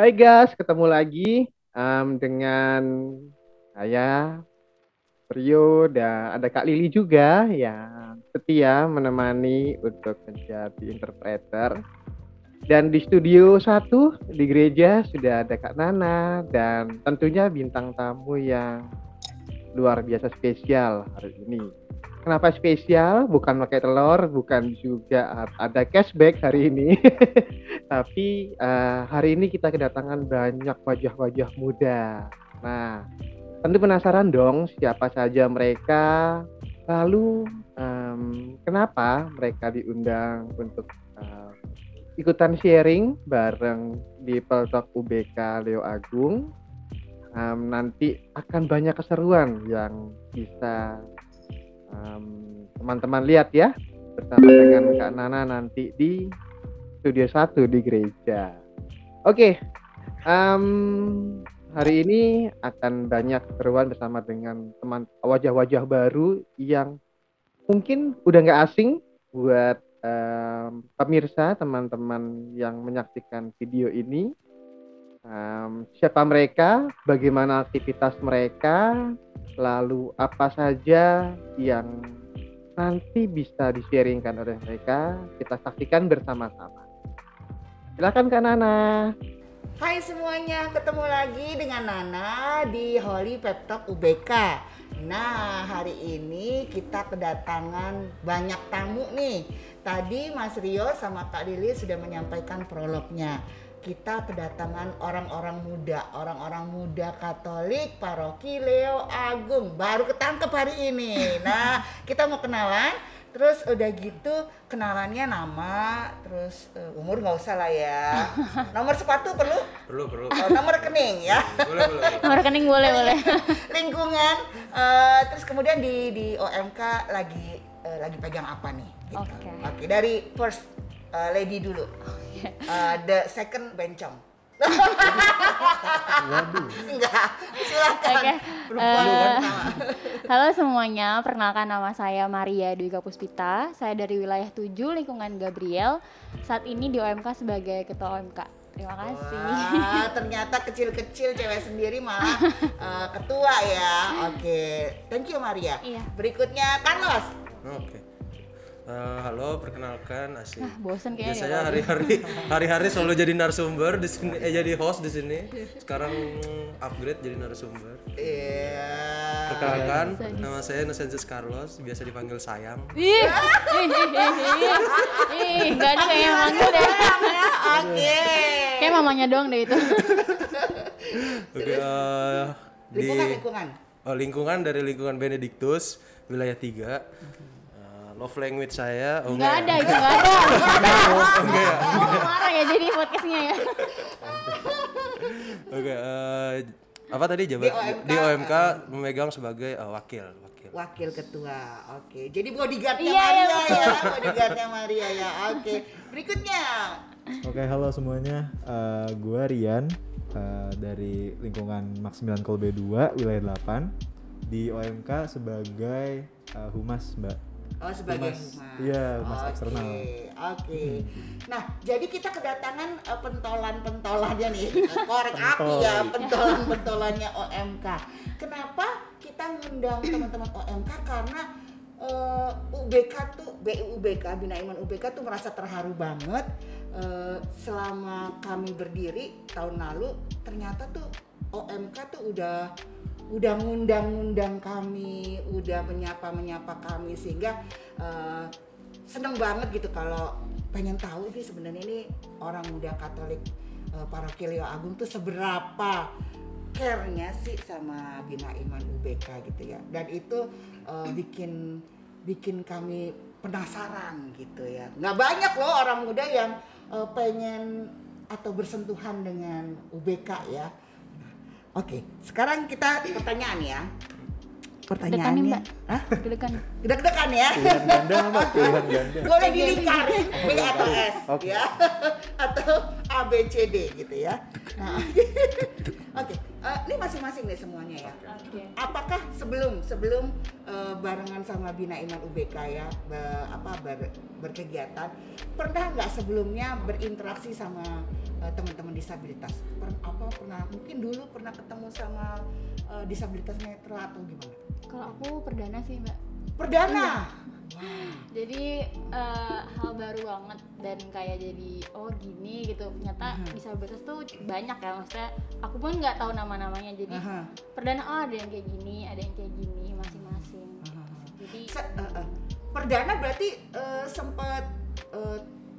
Hai guys, ketemu lagi dengan saya Rio dan ada Kak Lili juga yang setia menemani untuk menjadi interpreter. Dan di studio satu di gereja sudah ada Kak Nana dan tentunya bintang tamu yang luar biasa spesial hari ini. Kenapa spesial? Bukan pakai telur, bukan juga ada cashback hari ini. Tapi hari ini kita kedatangan banyak wajah-wajah muda. Nah, tentu penasaran dong siapa saja mereka. Lalu kenapa mereka diundang untuk ikutan sharing bareng di Peltok UBK Leo Agung. Nanti akan banyak keseruan yang bisa teman-teman lihat ya bersama dengan Kak Nana nanti di studio 1 di gereja. Oke, hari ini akan banyak keseruan bersama dengan teman wajah-wajah baru yang mungkin udah nggak asing buat pemirsa teman-teman yang menyaksikan video ini. Siapa mereka, bagaimana aktivitas mereka, lalu apa saja yang nanti bisa di-sharingkan oleh mereka, kita saksikan bersama-sama. Silakan Kak Nana. Hai semuanya, ketemu lagi dengan Nana di Holy Pep Talk UBK. Nah, hari ini kita kedatangan banyak tamu nih. Tadi Mas Rio sama Kak Lili sudah menyampaikan prolognya. Kita kedatangan orang-orang muda Katolik Paroki Leo Agung. Baru ketangkep hari ini. Nah, kita mau kenalan. Terus udah gitu kenalannya nama, terus umur nggak usah lah ya. Nomor sepatu perlu? Perlu. Oh, nomor rekening ya. Boleh. Nomor rekening boleh. Lingkungan, terus kemudian di OMK lagi pegang apa nih? Gitu. Oke, dari first lady dulu. The second bencong. Waduh. Enggak, silakan. Oke. Kan? Halo semuanya, perkenalkan nama saya Maria Dwi Puspita. Saya dari wilayah 7 lingkungan Gabriel. Saat ini di OMK sebagai ketua OMK. Terima kasih. Wah, ternyata kecil-kecil cewek sendiri malah ketua ya. Oke, thank you Maria. Iya. Berikutnya Carlos. Oke. Halo, perkenalkan Asih. Bosen kayaknya. Biasanya hari-hari selalu jadi narasumber di sini, jadi host di sini. Sekarang upgrade jadi narasumber. Iya. Perkenalkan, nama saya Nosensus Carlos, biasa dipanggil sayang. Ih, nggak ada kayak yang manggil deh. Oke. Kayak mamanya doang deh itu. Oke, Lingkungan. lingkungan dari lingkungan Benedictus, wilayah 3. Love language saya Nggak ada. Marah ya jadi podcastnya ya. Oke, apa tadi jabat di OMK memegang sebagai wakil Ketua. Oke. Jadi bodyguardnya Iya, Maria betul. ya. Bodyguardnya Maria ya. Oke. Berikutnya. Oke, halo semuanya. Gue Rian dari lingkungan Maximilian Kolbe 2 wilayah 8 di OMK sebagai humas, Mbak. Oh, sebagai humas. humas. Iya, humas eksternal. Oke. Nah, jadi kita kedatangan pentolan-pentolannya nih. Korek api ya, pentolan-pentolannya OMK. Kenapa kita ngundang teman-teman OMK? Karena UBK, Bina Iman UBK tuh merasa terharu banget selama kami berdiri tahun lalu. Ternyata tuh OMK tuh udah ngundang kami, udah menyapa kami, sehingga seneng banget gitu kalau pengen tahu nih sebenarnya ini orang muda Katolik Paroki Leo Agung tuh seberapa care-nya sih sama Bina Iman UBK gitu ya. Dan itu bikin kami penasaran gitu ya. Nggak banyak loh orang muda yang pengen atau bersentuhan dengan UBK ya. Oke, sekarang kita pertanyaan ya. Pertanyaannya, Deg-degan ya? Pilihan ganda, Mbak. Pilihan ganda. Boleh dilingkarin B atau S, Oke. ya, atau A, B, C, D gitu ya. Nah, oke, ini masing-masing nih semuanya ya. Oke. Apakah sebelum barengan sama Bina Iman UBK ya, berkegiatan, pernah nggak sebelumnya berinteraksi sama teman-teman disabilitas? Mungkin dulu pernah ketemu sama disabilitas netra atau gimana? Kalau aku perdana sih Mbak. Perdana. Jadi hal baru banget dan kayak jadi oh gini gitu. Ternyata disabilitas tuh banyak ya, maksudnya aku pun nggak tahu nama-namanya. Jadi perdana ada yang kayak gini, ada yang kayak gini masing-masing. Jadi perdana berarti sempat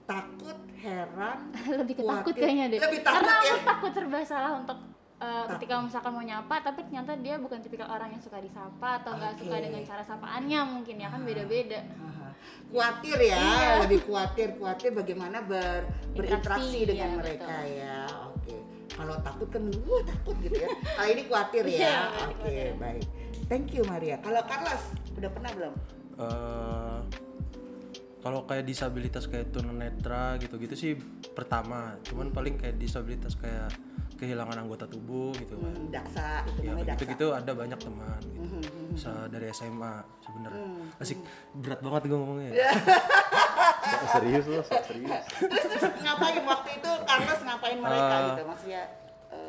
takut, heran, lebih ke takut khawatir. kayaknya deh. Lebih takut Karena ya? aku takut serba salah untuk ketika misalkan mau nyapa, tapi ternyata dia bukan tipikal orang yang suka disapa atau nggak suka dengan cara sapaannya, mungkin ya kan beda-beda. Khawatir ya, lebih khawatir bagaimana berinteraksi dengan iya, mereka ya. Oke. Kalau takut kan takut gitu ya. Kalau ini khawatir ya. Iya, Oke, baik. Thank you Maria. Kalau Carlos udah pernah belum? Kalau kayak disabilitas kayak tunanetra gitu-gitu sih pertama, cuman paling kayak disabilitas kayak kehilangan anggota tubuh gitu kan. Daksa itu Ya namanya daksa. gitu-gitu ada banyak teman gitu. Dari SMA sebenarnya. Asik, berat banget gue ngomongnya. Serius loh, serius. Terus ngapain waktu itu Carlos ngapain mereka gitu maksudnya?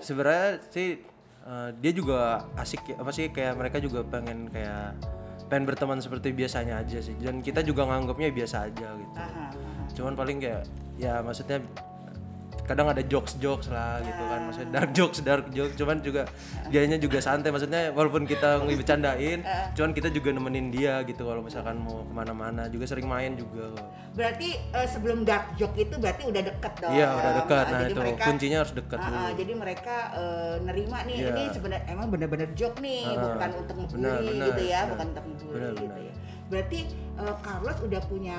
Sebenarnya sih dia juga asik apa sih, kayak mereka juga pengen berteman seperti biasanya aja sih, dan kita juga nganggapnya biasa aja gitu. Cuman paling kayak ya maksudnya kadang ada jokes lah gitu kan, maksudnya dark jokes, cuman juga dianya juga santai, maksudnya walaupun kita ngebecandain, cuman kita juga nemenin dia gitu kalau misalkan mau kemana-mana, juga sering main juga. Berarti sebelum dark joke itu berarti udah deket dong. Iya udah dekat, nah jadi itu kuncinya harus dekat dulu. Jadi mereka nerima nih, Iya. ini sebenarnya emang benar-benar joke nih, bukan untuk ngebully benar, gitu ya, benar. bukan untuk ngebully Benar, gitu benar. ya. Berarti Carlos udah punya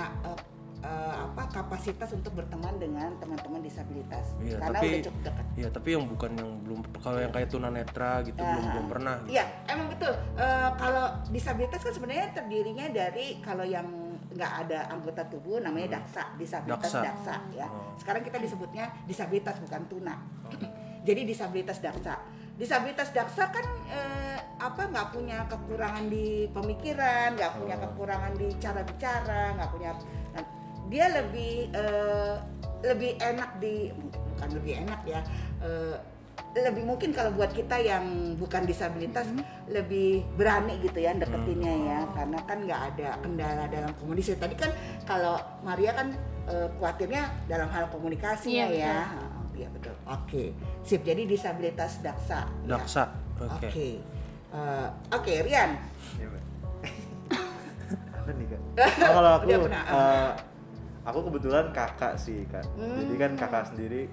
kapasitas untuk berteman dengan teman-teman disabilitas, Iya, karena tapi udah cukup dekat. iya, tapi yang belum, kalau yang kayak tunanetra gitu belum pernah gitu. Iya, emang betul. Kalau disabilitas kan sebenarnya terdirinya dari, kalau yang nggak ada anggota tubuh namanya disabilitas daksa ya. Sekarang kita disebutnya disabilitas bukan tuna. Jadi disabilitas daksa. Disabilitas daksa kan nggak punya kekurangan di pemikiran, nggak punya kekurangan di cara bicara, nggak punya. Dia lebih enak bukan lebih enak ya. Lebih mungkin kalau buat kita yang bukan disabilitas lebih berani gitu ya deketinnya ya, karena kan nggak ada kendala dalam komunikasi. Tadi kan kalau Maria kan khawatirnya dalam hal komunikasinya ya. Iya betul. Oke, sip. Jadi disabilitas daksa. Daksa. Ya. Oke. Oke, Rian. Apa nih Kak? Kalau aku Udah pernah. aku kebetulan kakak sih Kak. Jadi kan kakak sendiri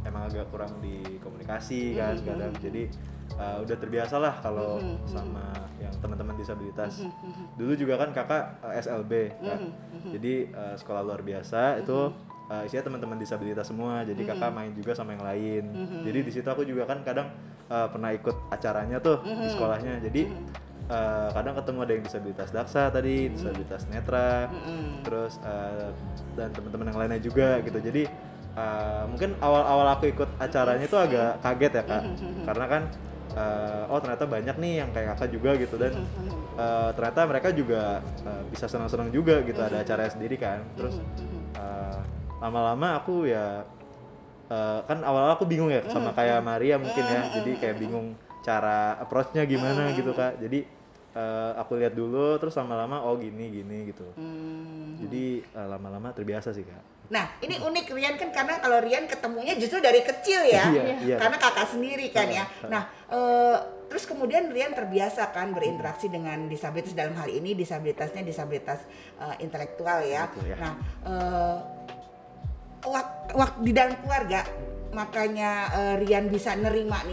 emang agak kurang di komunikasi kan kadang. Jadi udah terbiasa lah kalau sama yang teman-teman disabilitas. Dulu juga kan kakak SLB kan. Jadi sekolah luar biasa itu isinya teman-teman disabilitas semua. Jadi kakak main juga sama yang lain. Jadi di situ aku juga kan kadang pernah ikut acaranya tuh di sekolahnya. Jadi kadang ketemu ada yang disabilitas daksa tadi, disabilitas netra, terus dan teman-teman yang lainnya juga gitu. Jadi mungkin awal-awal aku ikut acaranya itu agak kaget ya Kak, karena kan ternyata banyak nih yang kayak kakak juga gitu, dan ternyata mereka juga bisa senang-senang juga gitu, ada acaranya sendiri kan. Terus lama-lama aku ya kan awal-awal aku bingung ya sama kayak Maria mungkin ya, jadi kayak bingung cara approach-nya gimana gitu Kak. Jadi aku lihat dulu, terus lama-lama gini gitu. Jadi lama-lama terbiasa sih Kak. Nah, ini unik Rian kan, karena kalau Rian ketemunya justru dari kecil ya. Iya. Karena kakak sendiri kan ya. Nah, terus kemudian Rian terbiasa kan berinteraksi dengan disabilitas, dalam hal ini disabilitasnya disabilitas intelektual ya. Betul, ya. Nah, waktu di dalam keluarga, makanya Rian bisa nerima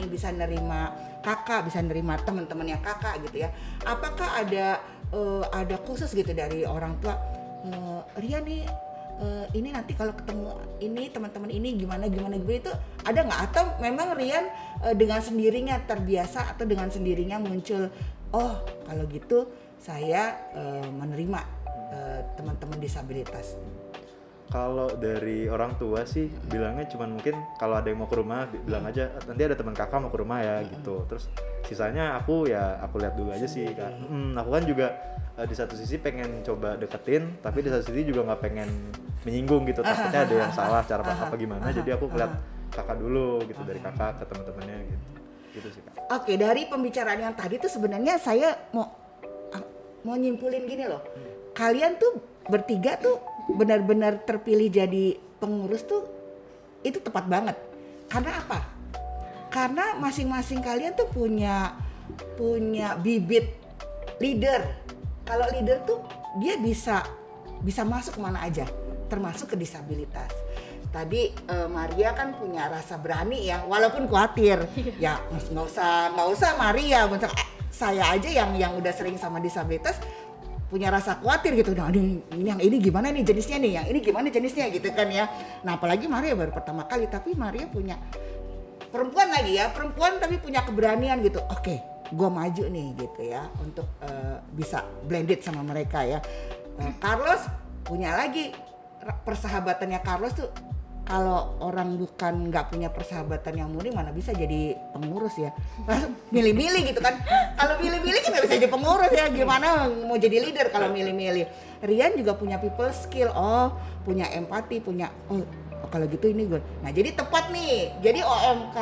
kakak, bisa nerima teman-temannya kakak gitu ya. Apakah ada khusus gitu dari orang tua, Rian nih ini nanti kalau ketemu ini teman-teman ini gimana itu ada nggak, atau memang Rian dengan sendirinya terbiasa, atau dengan sendirinya muncul kalau gitu saya menerima teman-teman disabilitas? Kalau dari orang tua sih bilangnya cuman mungkin kalau ada yang mau ke rumah bilang aja nanti ada teman kakak mau ke rumah ya gitu. Terus sisanya aku lihat dulu aja sih Kak. Aku kan juga di satu sisi pengen coba deketin, tapi di satu sisi juga nggak pengen menyinggung gitu, takutnya ada yang salah cara apa gimana. Jadi aku lihat kakak dulu gitu, dari kakak ke teman-temannya gitu sih Kak. Oke, dari pembicaraan yang tadi tuh sebenarnya saya mau nyimpulin gini loh. Kalian tuh bertiga tuh benar-benar terpilih jadi pengurus tuh itu tepat banget. Karena apa? Karena masing-masing kalian tuh punya bibit leader. Kalau leader tuh dia bisa masuk kemana aja, termasuk ke disabilitas. Tadi Maria kan punya rasa berani ya, walaupun khawatir. Ya nggak usah Maria, saya aja yang udah sering sama disabilitas punya rasa khawatir gitu. Nah, ini gimana nih jenisnya nih, yang ini gimana jenisnya gitu kan ya. Nah, apalagi Maria baru pertama kali, tapi Maria punya perempuan lagi ya, perempuan tapi punya keberanian gitu. Oke, gue maju nih gitu ya untuk bisa blended sama mereka ya. Carlos punya lagi persahabatannya. Carlos tuh kalau orang bukan nggak punya persahabatan yang murni mana bisa jadi pengurus ya. Langsung milih-milih gitu kan. Kalau milih-milih kan nggak bisa jadi pengurus ya. Gimana mau jadi leader kalau milih-milih. Rian juga punya people skill, punya empati, punya kalau gitu ini gue. Nah jadi tepat nih. Jadi OMK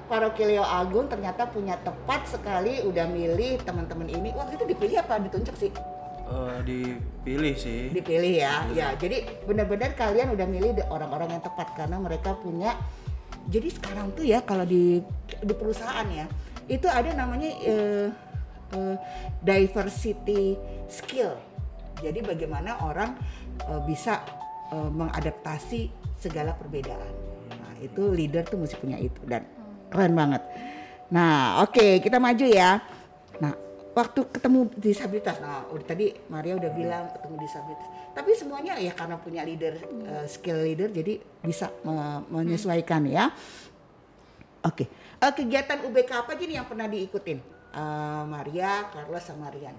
Paroki Leo Agung ternyata punya tepat sekali udah milih teman-teman ini. Waktu itu dipilih apa ditunjuk sih? Dipilih sih. Dipilih ya. Ya, jadi benar-benar kalian udah milih orang-orang yang tepat karena mereka punya. Jadi sekarang tuh ya kalau di perusahaan ya, itu ada namanya diversity skill. Jadi bagaimana orang bisa mengadaptasi segala perbedaan. Nah, itu leader tuh mesti punya itu dan keren banget. Nah, oke, kita maju ya. Nah, waktu ketemu disabilitas, nah udah tadi Maria udah bilang ketemu disabilitas, tapi semuanya ya karena punya leader, skill leader, jadi bisa menyesuaikan ya. Oke, kegiatan UBK apa aja nih yang pernah diikutin? Maria, Carlos, sama Rian.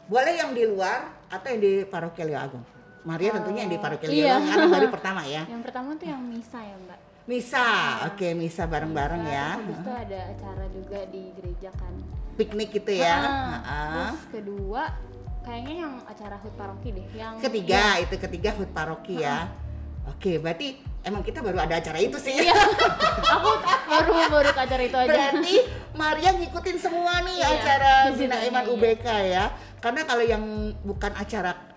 Boleh yang di luar atau yang di Paroki Leo Agung? Maria tentunya yang di Paroki Leo Agung karena hari pertama ya. Yang pertama tuh yang misa ya Mbak. Misa, oke, misa bareng-bareng ya. Habis itu ada acara juga di gereja kan. Piknik gitu ya. Terus kedua kayaknya yang acara HUT paroki deh. Yang Ketiga HUT paroki ya. Oke, berarti emang kita baru ada acara itu sih. Iya. Aku baru ke acara itu aja. Berarti Maria ngikutin semua nih acara Bina Iman UBK ya. Karena kalau yang bukan acara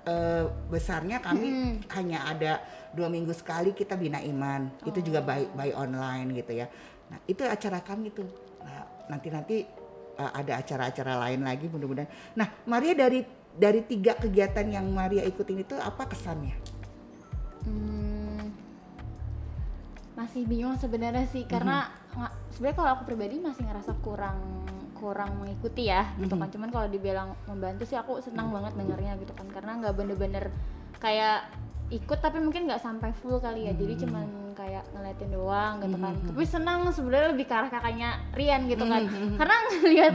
besarnya kami hanya ada 2 minggu sekali kita Bina Iman. Itu juga by online gitu ya. Nah, itu acara kami tuh. Nah, nanti ada acara-acara lain lagi mudah-mudahan. Nah, Maria dari 3 kegiatan yang Maria ikutin itu apa kesannya? Masih bingung sebenarnya sih karena sebenarnya kalau aku pribadi masih ngerasa kurang mengikuti ya gitu kan. Cuman kalau dibilang membantu sih aku senang banget dengarnya gitu kan, karena nggak bener-bener kayak ikut tapi mungkin nggak sampai full kali ya, jadi cuman kayak ngeliatin doang gitu kan. Tapi senang sebenarnya lebih ke arah kakaknya Rian gitu kan, karena ngeliat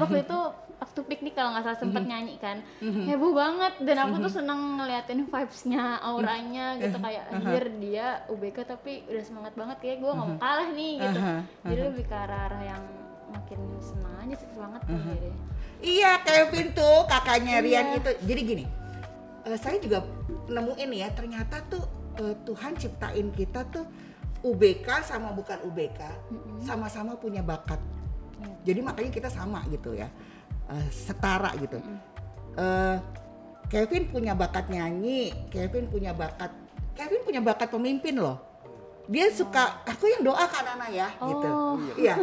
waktu piknik kalau nggak salah sempet nyanyi kan, heboh banget dan aku tuh senang ngeliatin vibes-nya, auranya gitu, kayak anjir dia UBK tapi udah semangat banget, kayak gue nggak mau kalah nih gitu. Jadi lebih ke arah yang makin senang aja sih, semangat kali deh. Iya, Kevin tuh kakaknya Rian itu. Jadi gini, saya juga nemuin ya, ternyata tuh Tuhan ciptain kita tuh UBK sama bukan UBK sama-sama punya bakat. Jadi makanya kita sama gitu ya, setara gitu. Kevin punya bakat nyanyi, Kevin punya bakat pemimpin loh. Dia suka, aku yang doa kan anak ya gitu. Iya,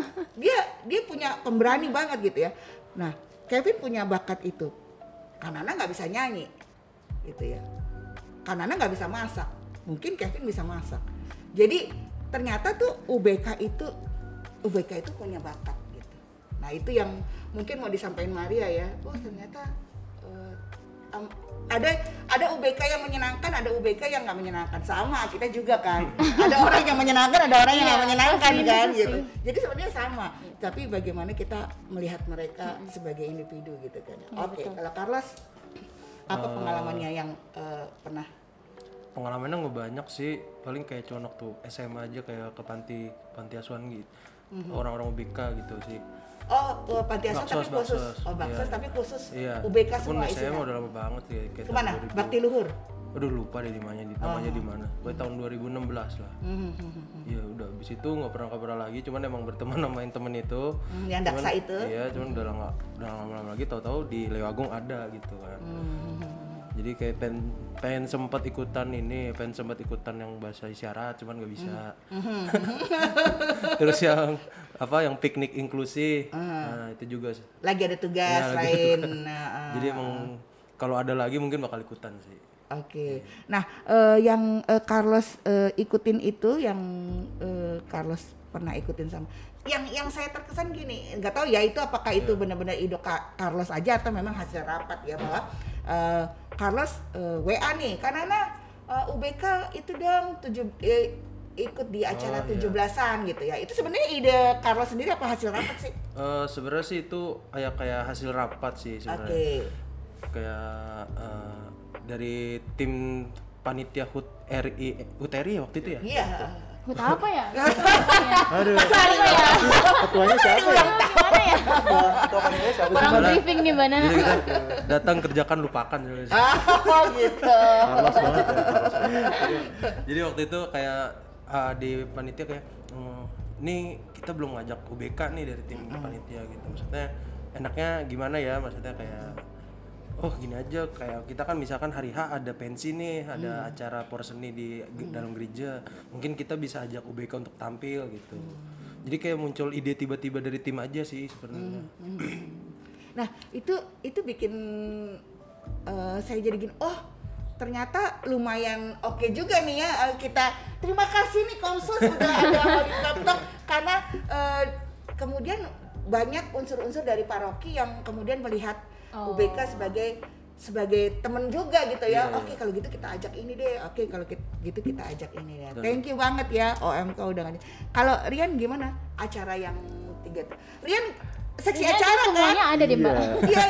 dia punya pemberani banget gitu ya. Nah, Kevin punya bakat itu. Kanana nggak bisa nyanyi gitu ya. Kanana nggak bisa masak. Mungkin Kevin bisa masak. Jadi ternyata tuh UBK itu punya bakat gitu. Nah, itu yang mungkin mau disampaikan Maria ya. Oh, ternyata ada UBK yang menyenangkan, ada UBK yang nggak menyenangkan. Sama kita juga kan. Ada orang yang menyenangkan, ada orang yang nggak menyenangkan kan gitu. Jadi sebenarnya sama. Tapi bagaimana kita melihat mereka sebagai individu gitu kan. Oke, kalau Carlos apa pengalamannya yang pernah? Pengalamannya nggak banyak sih, paling kayak cuma waktu SMA aja kayak ke panti asuhan gitu, orang-orang UBK gitu sih. panti asuhan tapi khusus. Baksos Iya. tapi khusus Iya. UBK Itu pun semua saya isinya. udah lama banget ya kayak Kemana? tahun 2000. Bakti Luhur. Aduh lupa deh namanya di mana. Pokoknya tahun 2016 lah. Iya udah habis itu nggak pernah kabar lagi, cuman emang berteman sama yang temen itu. Yang Daksa itu. Iya, cuman udah lama lagi tahu-tahu di Lewagung ada gitu kan. Jadi kayak pengen sempat ikutan yang bahasa isyarat cuman nggak bisa. Terus yang piknik inklusif. Nah, itu juga sih. Lagi ada tugas Ya, lain. Jadi emang kalau ada lagi mungkin bakal ikutan sih. Oke. Nah, yang Carlos ikutin itu yang Carlos pernah ikutin sama yang saya terkesan gini, nggak tahu ya itu apakah itu benar-benar ide Carlos aja atau memang hasil rapat ya, bahwa Carlos WA nih karena UBK itu dong ikut di acara 17-an gitu ya. Itu sebenarnya ide Carlos sendiri apa hasil rapat sih? Sebenarnya sih itu kayak hasil rapat sih sebenarnya. Oke. Kayak dari tim panitia HUT RI waktu itu ya. Iya. Hut apa ya? Aduh. Apa ya? Ketuanya siapa ya? Mana ya? Ketua panitia siapa sih? Kurang briefing nih Mbak Nana. Jadi kita datang kerjakan lupakan juga sih. Oh gitu. Carlos banget ya. Jadi waktu itu kayak di panitia kayak nih kita belum ngajak UBK nih dari tim panitia gitu. Maksudnya enaknya gimana ya? Maksudnya kayak gini aja, kayak kita kan misalkan hari H ada pensi nih, ada acara porseni di dalam gereja, mungkin kita bisa ajak UBK untuk tampil gitu. Jadi kayak muncul ide tiba-tiba dari tim aja sih sebenarnya. Nah itu bikin saya jadi gini, ternyata lumayan oke juga nih ya, kita terima kasih nih Komsos sudah ada Holy Laptop karena kemudian banyak unsur-unsur dari paroki yang kemudian melihat UBK sebagai temen juga gitu ya. Oke, kalau gitu kita ajak ini deh. Oke, kalau gitu kita ajak ini deh. Thank you banget ya OMK udah ngajak. Kalau Rian gimana acara yang 3? Rian seksi acara semuanya kan? ada deh Mbak. Iya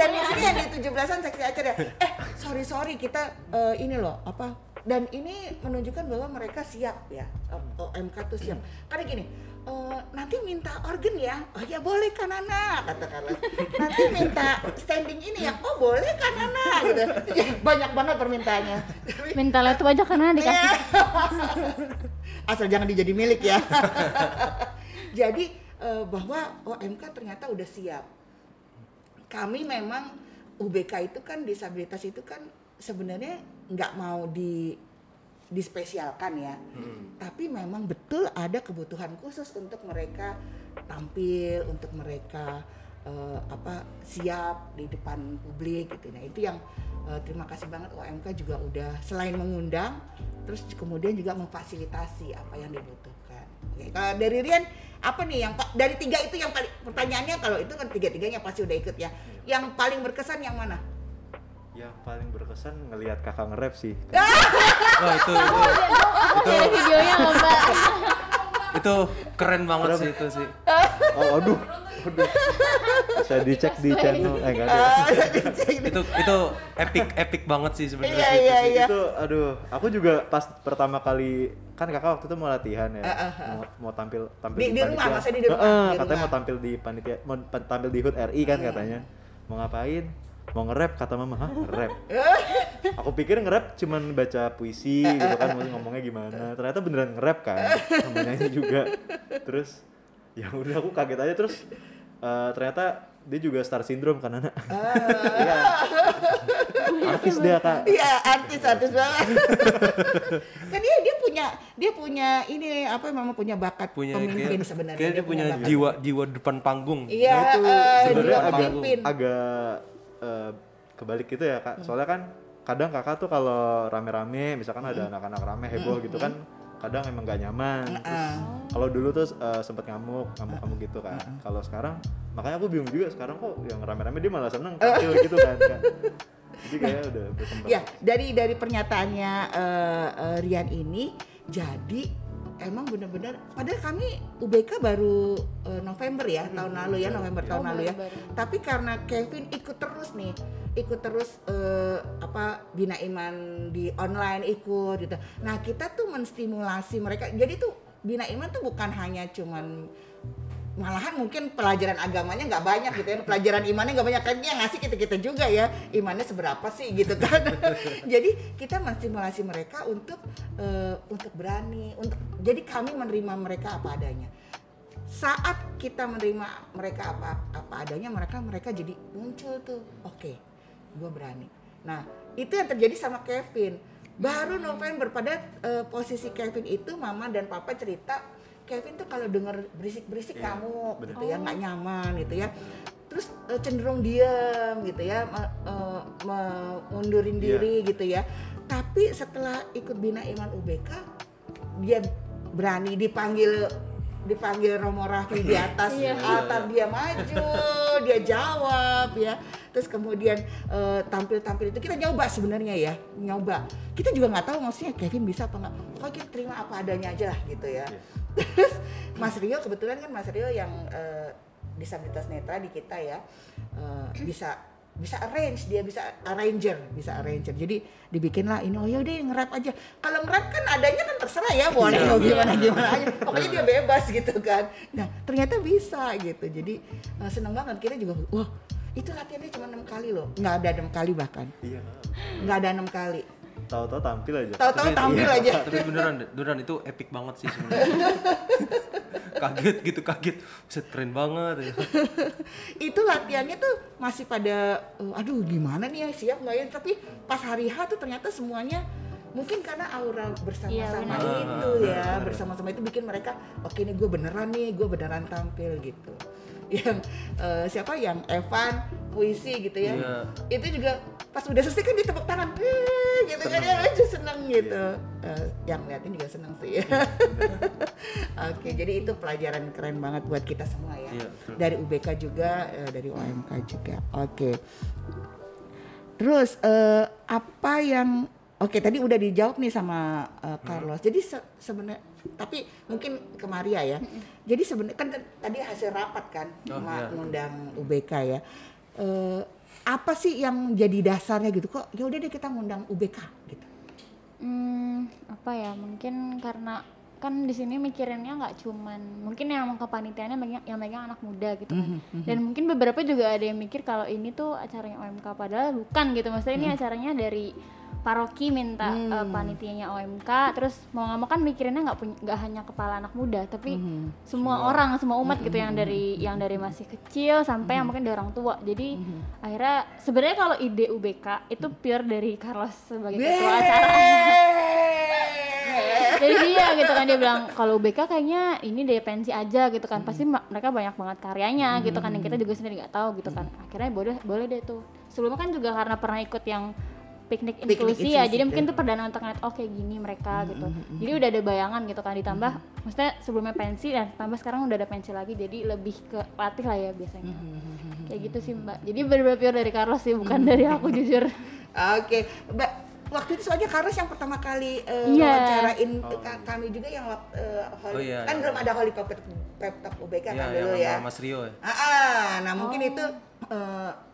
dan di sini yang di 17-an seksi acara. Sorry kita ini loh dan ini menunjukkan bahwa mereka siap ya. OMK tuh siap. Karena gini, nanti minta organ ya. Oh ya boleh kan Nana, kata Carlos. Nanti minta standing ini ya. Oh boleh kan Nana gitu. Banyak banget permintaannya. Minta laptop aja karena dikasih. Asal jangan dijadi milik ya. Jadi bahwa OMK ternyata udah siap. Kami memang UBK itu kan disabilitas itu kan sebenarnya nggak mau dispesialkan ya, tapi memang betul ada kebutuhan khusus untuk mereka tampil, untuk mereka siap di depan publik gitu. Nah itu yang terima kasih banget OMK juga udah selain mengundang, terus kemudian juga memfasilitasi apa yang dibutuhkan. Oke, kalau dari Rian apa nih yang dari 3 itu yang paling, pertanyaannya kalau itu kan 3-3-nya pasti udah ikut ya, yang paling berkesan yang mana? Yang paling berkesan ngelihat kakak nge-rap sih. Wah itu Dari videonya loh Mbak. itu keren banget sih itu sih. Aduh. Saya dicek di channel enggak ada. Itu epic banget sih sebenarnya. Iya. Itu aduh, aku juga pas pertama kali kan kakak waktu itu mau latihan ya. Mau tampil di rumah, masa di rumah. Katanya mau tampil di panitia, mau tampil di HUT RI kan katanya. Mau ngapain? Mau nge-rap, kata mama. Hah, nge-rap? Aku pikir nge-rap cuman baca puisi gitu kan, ngomongnya gimana. Ternyata beneran nge-rap kan, namanya juga. Terus ya udah aku kaget aja. Terus ternyata dia juga star syndrome kan anak. Iya. Artis dia Kak. Iya, artis banget. Kan dia punya ini memang punya bakat pemimpin sebenarnya. Kayak dia punya jiwa depan panggung. Iya, Nah, itu sebenarnya pemimpin. agak kebalik gitu ya Kak. Soalnya kan kadang kakak tuh kalau rame-rame, misalkan ada anak-anak rame heboh gitu kan, kadang emang gak nyaman. Terus kalau dulu tuh sempet ngamuk gitu kan. Kalau sekarang makanya aku bingung juga, sekarang kok yang rame-rame dia malah seneng tampil gitu kan. Jadi kayak udah berkembang. Ya, dari pernyataannya Rian ini jadi emang benar-benar, padahal kami UBK baru November ya, tahun lalu ya, November tahun lalu ya. Tapi karena Kevin ikut terus Bina Iman di online ikut gitu. Nah, kita tuh menstimulasi mereka. Jadi tuh Bina Iman tuh bukan hanya cuman malahan mungkin pelajaran agamanya nggak banyak gitu ya, pelajaran imannya nggak banyak, kan yang ngasih kita juga ya, imannya seberapa sih gitu kan. Jadi kita menstimulasi mereka untuk berani, jadi kami menerima mereka apa adanya. Saat kita menerima mereka apa adanya, mereka jadi muncul tuh, oke, gue berani. Nah itu yang terjadi sama Kevin. Baru November, pada posisi Kevin itu mama dan papa cerita, Kevin tuh kalau denger berisik-berisik ngamuk gitu ya, nggak nyaman gitu ya. Terus cenderung diam gitu ya, mundurin diri gitu ya. Tapi setelah ikut Bina Iman UBK, dia berani dipanggil Romo Raffi di atas altar, dia maju, dia jawab ya. Terus kemudian tampil itu kita nyoba sebenarnya ya, kita juga nggak tahu maksudnya Kevin bisa apa nggak, pokoknya kita terima apa adanya aja lah gitu ya. Terus Mas Rio, kebetulan kan Mas Rio yang disabilitas netra di kita ya, bisa arrange, dia bisa arranger. Jadi dibikinlah ini, oh yaudah nge-rap aja. Kalau nge-rap kan adanya kan terserah ya, boleh mau gimana aja. Pokoknya dia bebas gitu kan. Nah, ternyata bisa gitu. Jadi seneng banget, kita juga wah, itu latihannya cuma 6 kali loh. Enggak ada 6 kali bahkan. Iya. Enggak ada 6 kali. Tahu-tahu tampil aja. Tapi beneran itu epic banget sih sebenarnya. kaget. Buset, keren banget ya. Itu latihannya tuh masih pada aduh gimana nih ya, siap nggak ya, tapi pas hari H tuh ternyata semuanya mungkin karena aura bersama-sama bersama-sama itu bikin mereka oke nih gue beneran tampil gitu. Yang siapa yang Evan puisi gitu ya, itu juga pas udah selesai kan dia tepuk tangan gitu kan, dia aja seneng gitu. Yang liatin juga seneng sih. Oke, jadi itu pelajaran keren banget buat kita semua ya, dari UBK juga, dari OMK juga. Oke. Terus apa yang tadi udah dijawab nih sama Carlos. Jadi sebenarnya, tapi mungkin ke Maria ya. Jadi sebenarnya kan tadi hasil rapat kan ngundang UBK ya. Apa sih yang jadi dasarnya gitu, kok ya udah deh kita ngundang UBK gitu? Apa ya, mungkin karena kan di sini mikirinnya nggak cuman mungkin yang kepanitiaannya yang megang anak muda gitu kan. Dan mungkin beberapa juga ada yang mikir kalau ini tuh acaranya OMK, padahal bukan gitu. Maksudnya ini acaranya dari paroki minta panitianya OMK, terus mau nggak mau kan mikirinnya nggak hanya kepala anak muda, tapi semua orang, semua umat gitu, yang dari masih kecil sampai yang mungkin dari orang tua. Jadi akhirnya sebenarnya kalau ide UBK itu pure dari Carlos sebagai ketua acara. Jadi dia gitu kan, dia bilang kalau UBK kayaknya ini deh pensi aja gitu kan, pasti mereka banyak banget karyanya gitu kan, yang kita juga sendiri nggak tahu gitu kan. Akhirnya boleh deh tuh. Sebelumnya kan juga karena pernah ikut yang piknik inklusi ya, jadi mungkin tuh perdana untuk ngeliat kayak gini mereka gitu. Jadi udah ada bayangan gitu kan, ditambah maksudnya sebelumnya pensi dan tambah sekarang udah ada pensi lagi, jadi lebih ke latih lah ya biasanya. Kayak gitu sih Mbak. Jadi bener-bener pure dari Carlos sih, bukan dari aku jujur. Oke, Mbak, waktu itu soalnya Carlos yang pertama kali wawancarain kami juga yang kan belum ada Holy Pep Talk UBK kan dulu ya. Mas Rio ya. Nah mungkin itu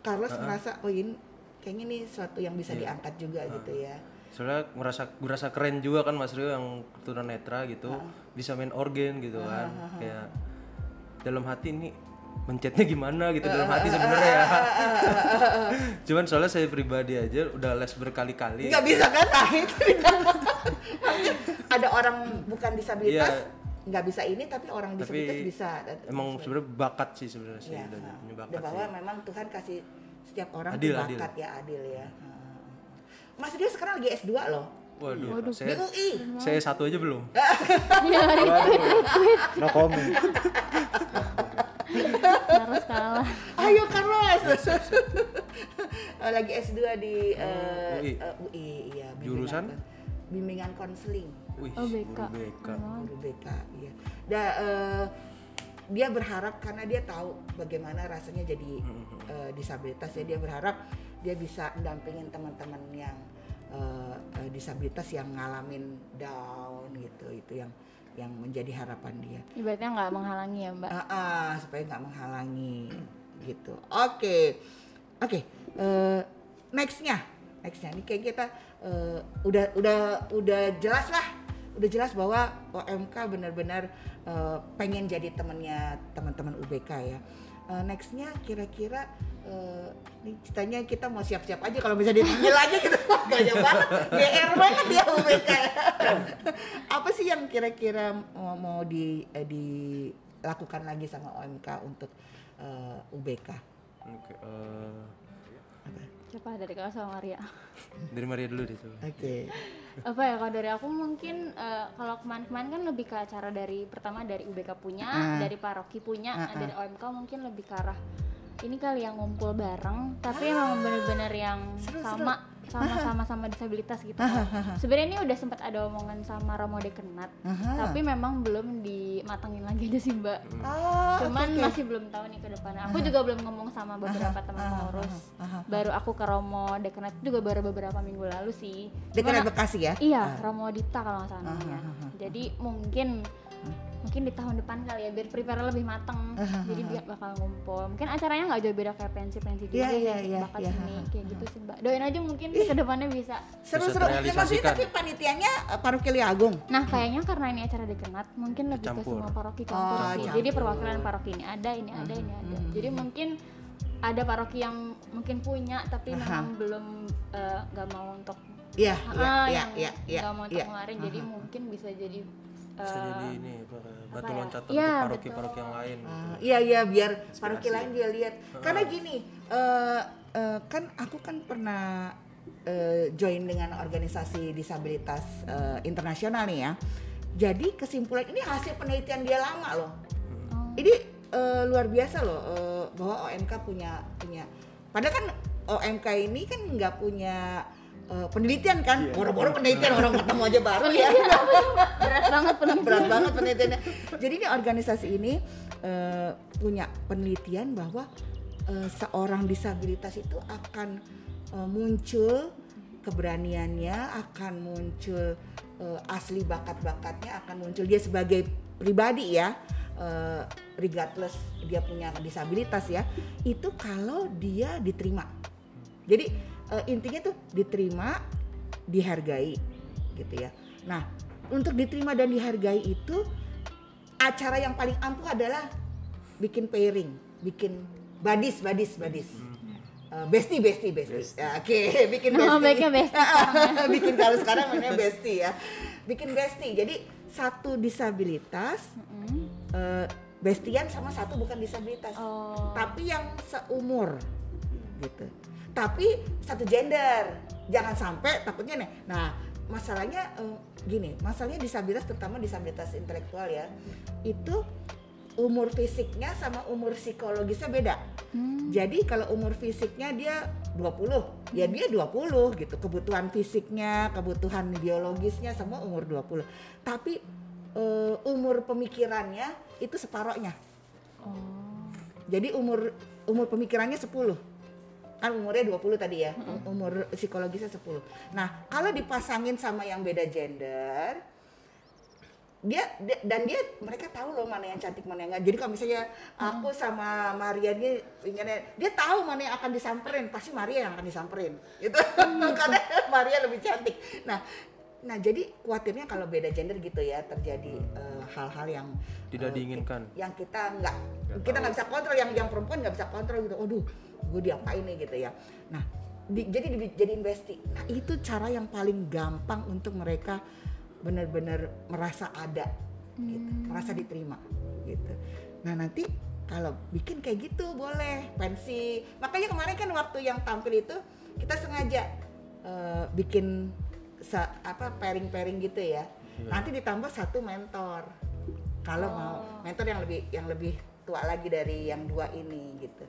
Carlos merasa ini kayaknya nih suatu yang bisa diangkat juga gitu ya. Soalnya ngerasa keren juga kan Mas Rio yang tunanetra gitu, bisa main organ gitu kan. Kayak dalam hati ini mencetnya gimana gitu dalam hati sebenarnya ya. Cuman soalnya saya pribadi aja udah les berkali-kali. Nggak bisa kan? Nah itu ada orang bukan disabilitas nggak bisa ini, tapi orang disabilitas bisa. Emang sebenarnya bakat sih sebenarnya sih, udah punya bakat bahwa sih. memang Tuhan kasih setiap orang adil. Adil ya. Mas dia sekarang lagi S2 loh. Waduh. Di UI. Saya satu aja belum. No comment. Harus kalah. Ayo Carlos. Lagi S2 di UI ya. Jurusan? Bimbingan konseling. UBK. Guru BK, iya. Dia berharap karena dia tahu bagaimana rasanya jadi disabilitas ya, dia berharap dia bisa mendampingin teman-teman yang disabilitas yang ngalamin down gitu, itu yang menjadi harapan dia. Ibaratnya nggak menghalangi ya Mbak. Supaya nggak menghalangi gitu. Oke. Nextnya ini kayak kita udah jelas lah udah jelas bahwa OMK benar-benar pengen jadi temannya teman-teman UBK ya. Nextnya kira-kira nih ceritanya kita mau siap-siap aja kalau bisa dipanggil aja gitu. Gaya banget, GR banget ya UBK. Apa sih yang kira-kira mau dilakukan lagi sama OMK untuk UBK? Oke, Siapa dari Kak sama Maria? dari Maria dulu deh tuh. Oke. Apa ya, kalau dari aku mungkin kalau kemarin-kemarin kan lebih ke acara pertama dari UBK punya, dari paroki punya, dari OMK mungkin lebih ke arah ini kali yang ngumpul bareng, tapi emang bener-bener yang sama disabilitas gitu. Sebenarnya ini udah sempat ada omongan sama Romo Dekenat, tapi memang belum dimatengin lagi aja sih Mbak. Cuman masih belum tahu nih ke depannya. Aku juga belum ngomong sama beberapa teman pengurus. Baru aku ke Romo Dekenat juga baru beberapa minggu lalu sih. Dekenat Bekasi ya? Iya, Romo Dita kalau nggak salah namanya. Jadi mungkin di tahun depan kali ya, biar prepare lebih mateng. Jadi biar bakal ngumpul. Mungkin acaranya nggak jauh beda kayak pensi juga sih, bakal seni kayak gitu sih Mbak. Doain aja mungkin ke depannya bisa. Seru-seru. Maksudnya tapi panitianya Paroki Lia Agung. Nah kayaknya karena ini acara Dekenat, mungkin lebih ke semua paroki campur sih. Jadi perwakilan paroki ini ada. Jadi mungkin ada paroki yang mungkin punya tapi memang belum nggak mau untuk nggak mau untuk ngeluarin. Jadi mungkin bisa jadi ini batu loncatan ya, untuk paroki-paroki yang lain. Iya biar paroki lain dia lihat. Karena gini, kan aku kan pernah join dengan organisasi disabilitas internasional nih ya. Jadi kesimpulan ini hasil penelitian dia lama loh. Ini luar biasa loh bahwa OMK punya. Padahal kan OMK ini kan nggak punya penelitian kan, boro-boro penelitian orang ketemu aja baru ya. Berat banget penelitiannya. Jadi ini organisasi ini punya penelitian bahwa seorang disabilitas itu akan muncul keberaniannya, akan muncul asli bakat-bakatnya, akan muncul dia sebagai pribadi ya, regardless dia punya disabilitas ya, itu kalau dia diterima. Jadi intinya tuh diterima, dihargai gitu ya. Nah, untuk diterima dan dihargai itu acara yang paling ampuh adalah bikin pairing, bikin badis. Bestie. Oke, bikin bestie. Bikin kalau sekarang namanya bestie ya. Bikin bestie. Jadi satu disabilitas bestian sama satu bukan disabilitas. Tapi yang seumur gitu. Tapi satu gender, jangan sampai takutnya nih. Nah, masalahnya gini, masalahnya disabilitas terutama disabilitas intelektual ya, itu umur fisiknya sama umur psikologisnya beda. Jadi kalau umur fisiknya dia 20, ya dia 20 gitu. Kebutuhan fisiknya, kebutuhan biologisnya semua umur 20. Tapi umur pemikirannya itu separohnya. Jadi umur pemikirannya 10. Kan umurnya 20 tadi ya, umur psikologisnya 10. Nah, kalau dipasangin sama yang beda gender, mereka tahu loh mana yang cantik mana yang enggak. Jadi kalau misalnya aku sama Maria dia tahu mana yang akan disamperin, pasti Maria yang akan disamperin gitu. Karena Maria lebih cantik. Nah jadi khawatirnya kalau beda gender gitu ya terjadi hal-hal yang tidak diinginkan. Yang kita nggak bisa kontrol, yang perempuan nggak bisa kontrol gitu. Aduh, gue diapain nih gitu ya. Nah, jadi investi. Nah, itu cara yang paling gampang untuk mereka benar-benar merasa ada, gitu, merasa diterima, gitu. Nah, nanti kalau bikin kayak gitu boleh pensi. Makanya kemarin kan waktu yang tampil itu kita sengaja bikin pairing gitu ya. Nanti ditambah satu mentor. Kalau mau mentor yang lebih tua lagi dari yang dua ini gitu.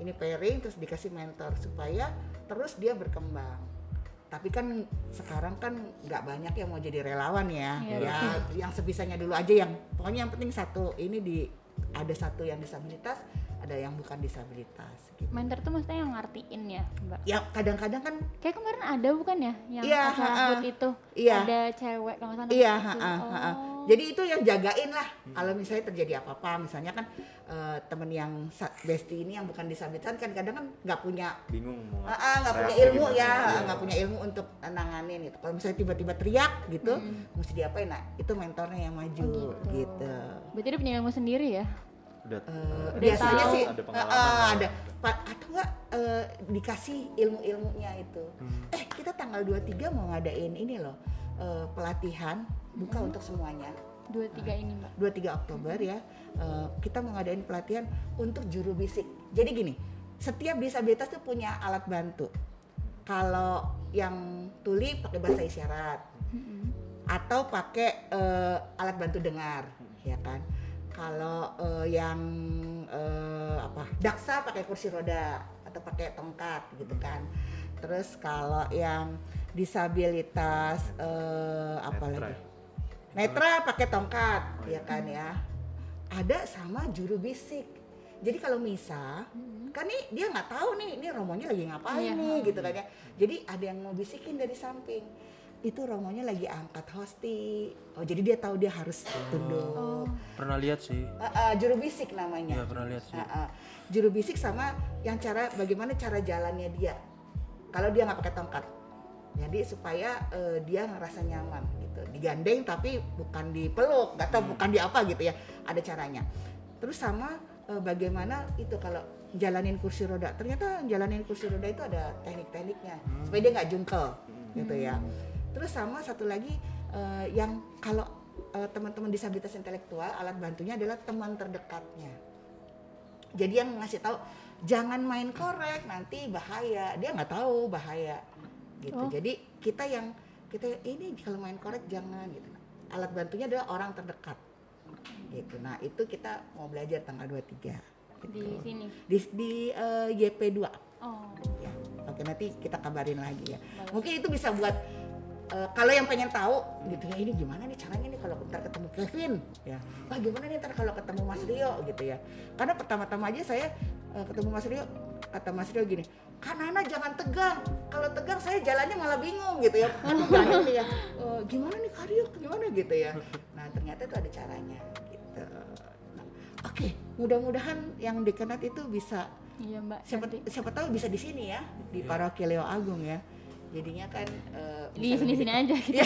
Ini pairing terus dikasih mentor supaya terus dia berkembang. Tapi kan sekarang kan nggak banyak yang mau jadi relawan ya. Yang sebisanya dulu aja, pokoknya yang penting satu ini ada satu yang disabilitas, ada yang bukan disabilitas gitu. Mentor tuh maksudnya yang ngertiin ya, Mbak? Ya kadang-kadang kan kayak kemarin ada bukan ya yang acara HUT itu? Ada cewek kalau nggak salah. Jadi itu yang jagain lah kalau misalnya terjadi apa-apa, misalnya kan temen yang bestie ini yang bukan disabilitas kan kadang kan nggak punya bingung mau nggak punya reaksi ilmu gimana. ya, Iya. nggak punya ilmu untuk nanganin gitu. Kalau misalnya tiba-tiba teriak gitu, mesti diapain? Nah itu mentornya yang maju gitu. Berarti dia punya ilmu sendiri ya? Udah Biasanya tahu. sih ada pengalaman ada atau enggak dikasih ilmu-ilmunya itu. Kita tanggal 23 mau ngadain ini loh, pelatihan buka untuk semuanya. 23 ini Mbak. 23 Oktober ya. Kita mau ngadain pelatihan untuk juru bisik. Jadi gini, setiap disabilitas tuh punya alat bantu. Kalau yang tuli pakai bahasa isyarat atau pakai alat bantu dengar, ya kan. Kalau yang daksa pakai kursi roda atau pakai tongkat gitu kan. Terus kalau yang disabilitas Netra. netra pakai tongkat, ya kan ya. Ada sama juru bisik. Jadi kalau Misa, kan nih dia nggak tahu nih, ini Romonya lagi ngapain nih gitu kan ya. Jadi ada yang mau bisikin dari samping. Itu Romonya lagi angkat hosti. Oh jadi dia tahu dia harus tunduk. Pernah lihat sih. Juru bisik namanya. Iya pernah lihat sih. Juru bisik sama yang bagaimana cara jalannya dia. Kalau dia nggak pakai tongkat. Jadi supaya dia ngerasa nyaman gitu. Digandeng tapi bukan dipeluk, nggak tahu bukan di apa gitu ya. Ada caranya. Terus sama bagaimana itu kalau jalanin kursi roda. Ternyata jalanin kursi roda itu ada teknik-tekniknya supaya dia nggak jungkel gitu ya. Terus sama satu lagi yang kalau teman-teman disabilitas intelektual alat bantunya adalah teman terdekatnya. Jadi yang ngasih tahu jangan main korek nanti bahaya. Dia nggak tahu bahaya gitu. Jadi kita ini kalau main korek jangan gitu. Alat bantunya adalah orang terdekat gitu. Nah itu kita mau belajar tanggal 23 gitu. Di sini. Di YP2. Oh. Ya, oke nanti kita kabarin lagi ya. Mungkin itu bisa buat kalau yang pengen tahu gitu ya, ini gimana nih caranya nih kalau ntar ketemu Kevin ya. Wah gimana nih ntar kalau ketemu Mas Rio gitu ya. Karena pertama-tama aja saya ketemu Mas Rio, kata Mas Rio gini, "Kak Nana jangan tegang. Kalau tegang saya jalannya malah bingung gitu ya." Kan banyak nih ya. Gimana nih Kak Rio? Gimana gitu ya. Nah, ternyata itu ada caranya gitu. Nah, oke, mudah-mudahan yang dikenat itu bisa Iya Mbak. siapa tahu bisa di sini ya, di Paroki Leo Agung ya. Jadinya kan Di bisa lebih sini-sini dekat. aja gitu.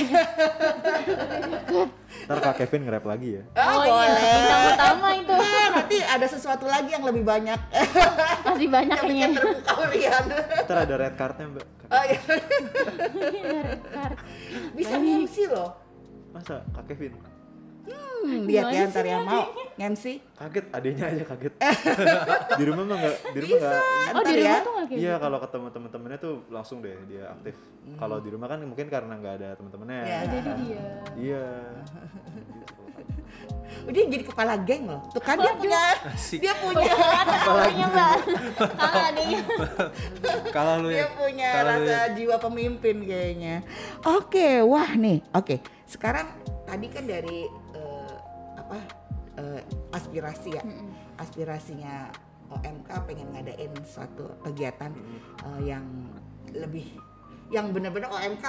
Ntar Kak Kevin nge-rap lagi ya. Oh iya, boleh. bintang utama itu. Nanti ada sesuatu lagi yang lebih banyak Masih banyak yang bikin kayaknya. terbuka Rian. Ntar ada red cardnya Mbak. Oh, iya. Card. Bisa MC loh. Masa Kak Kevin? Lihat ya Gimana ntar sih, yang mau MC. Kaget, adanya aja kaget. Di rumah mah nggak, di rumah nggak. Oh Ntar di ya. rumah tuh nggak kayak Iya gitu? kalau ketemu temen-temennya tuh langsung deh dia aktif. Kalau di rumah kan mungkin karena nggak ada temen-temennya. Iya. Jadi dia. Iya. Dia jadi kepala geng loh. Tuh kan dia punya Asik. dia punya Apalagi Mbak. Kakak adanya. Kalah lu dia ya. punya Kalah lu rasa ya. jiwa pemimpin kayaknya. Oke, wah nih. Oke, sekarang tadi kan dari aspirasi ya. Aspirasinya OMK pengen ngadain suatu kegiatan yang lebih yang benar-benar OMK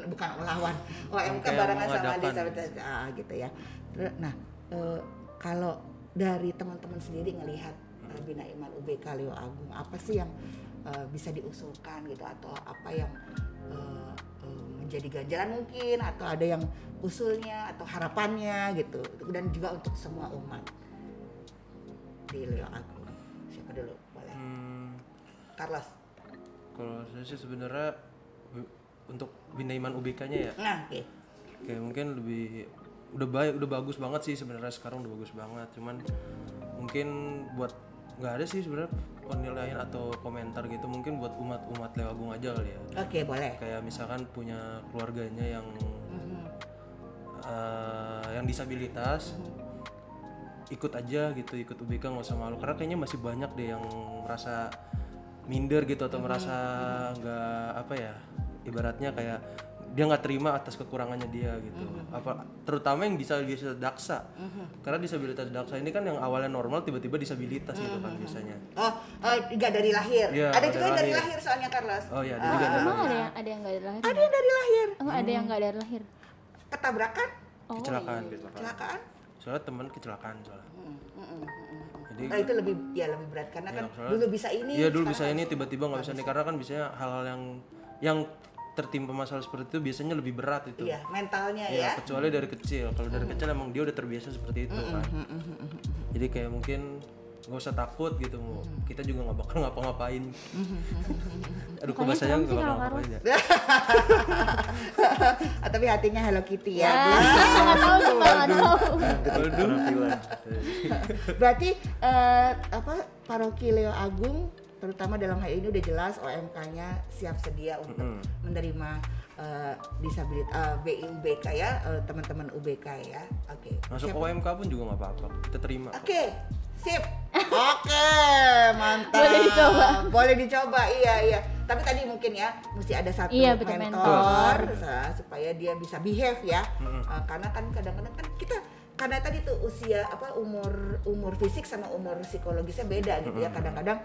bukan lawan OMK Kayak barengan sama mengadakan disabilitas gitu ya. Nah, kalau dari teman-teman sendiri ngelihat Bina Iman UBK Leo Agung apa sih yang bisa diusulkan gitu atau apa yang menjadi ganjalan mungkin atau ada yang usulnya atau harapannya gitu dan juga untuk semua umat di Leo Agung. Siapa dulu boleh? Carlos. Kalau saya sih sebenarnya untuk Bina Iman UBK-nya ya. Nah, oke. Kayak mungkin udah bagus banget sih sebenarnya, sekarang udah bagus banget. Cuman mungkin buat nggak ada sih sebenarnya penilaian atau komentar gitu, mungkin buat umat Leo Agung aja kali ya. Oke, boleh. Kayak misalkan punya keluarganya yang disabilitas, ikut aja gitu, ikut UBK, nggak usah malu, karena kayaknya masih banyak deh yang merasa minder gitu atau merasa nggak apa ya, ibaratnya kayak dia nggak terima atas kekurangannya dia gitu. Apa terutama yang disabilitas daksa, karena disabilitas daksa ini kan yang awalnya normal tiba-tiba disabilitas gitu kan biasanya. Nggak dari lahir. Iya, Ada nggak juga dari yang dari lahir. lahir soalnya Carlos. Oh iya, ada juga dari Emang lahir. ada yang nggak dari lahir? Ada yang dari lahir. Oh, ada yang nggak dari lahir. Ketabrakan kecelakaan. Kecelakaan? Soalnya temen kecelakaan soalnya. Jadi Itu lebih berat karena kan soalnya- dulu bisa ini. Iya dulu bisa sekarang ini tiba-tiba nggak bisa nih karena kan biasanya hal-hal yang tertimpa masalah seperti itu biasanya lebih berat itu. Iya, mentalnya Ya, ya. kecuali dari kecil. Kalau dari kecil emang dia udah terbiasa seperti itu kan. Jadi kayak mungkin nggak usah takut gitu, kita juga nggak bakal ngapa-ngapain. Aduh, kok bahasanya nggak bakal ngapa-ngapain ya. Tapi hatinya Hello Kitty ya. Nggak tahu tuh, nggak tahu. Penampilan. Berarti Paroki Leo Agung terutama dalam hal ini udah jelas OMK-nya siap sedia untuk menerima disabilitas BI-UBK ya, teman-teman UBK ya. Oke. Masuk OMK pun juga nggak apa-apa, kita terima. Oke, sip. Oke, mantap. Boleh dicoba, iya. Tapi tadi mungkin ya, mesti ada satu Iya, betul, mentor supaya dia bisa behave ya. Karena kan kadang-kadang kan kita karena tadi tuh usia umur fisik sama umur psikologisnya beda gitu ya. Kadang-kadang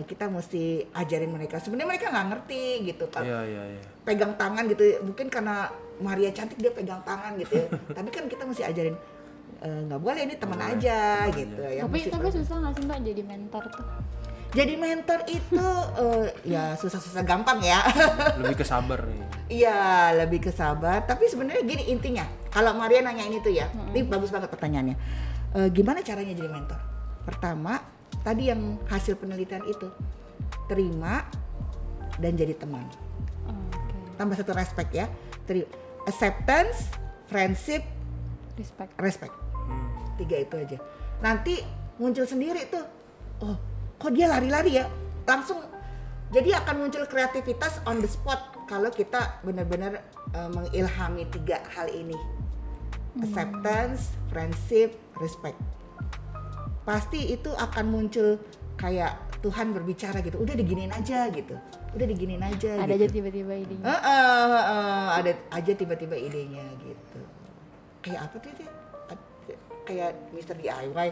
kita mesti ajarin mereka. Sebenarnya mereka nggak ngerti gitu kan. Iya. Pegang tangan gitu. Mungkin karena Maria cantik dia pegang tangan gitu ya. Tapi kan kita mesti ajarin nggak boleh ini teman aja gitu ya. Tapi susah nggak sih Mbak jadi mentor tuh? Jadi mentor itu ya susah-susah gampang ya. Lebih ke sabar nih. Iya, lebih ke sabar. Tapi sebenarnya gini intinya. Kalau Maria nanya ini tuh ya, ini bagus banget pertanyaannya. Gimana caranya jadi mentor? Pertama, tadi yang hasil penelitian itu terima dan jadi teman. Tambah satu respect ya. Acceptance, friendship, respect. 3 itu aja. Nanti muncul sendiri tuh. Oh, kok dia lari-lari ya? Langsung jadi akan muncul kreativitas on the spot kalau kita benar-benar mengilhami 3 hal ini. Acceptance, friendship, respect. Pasti itu akan muncul kayak Tuhan berbicara gitu. Udah diginiin aja gitu. Ada aja tiba-tiba idenya. Ada aja tiba-tiba idenya gitu. Kayak apa tuh dia? Kayak Mr. DIY.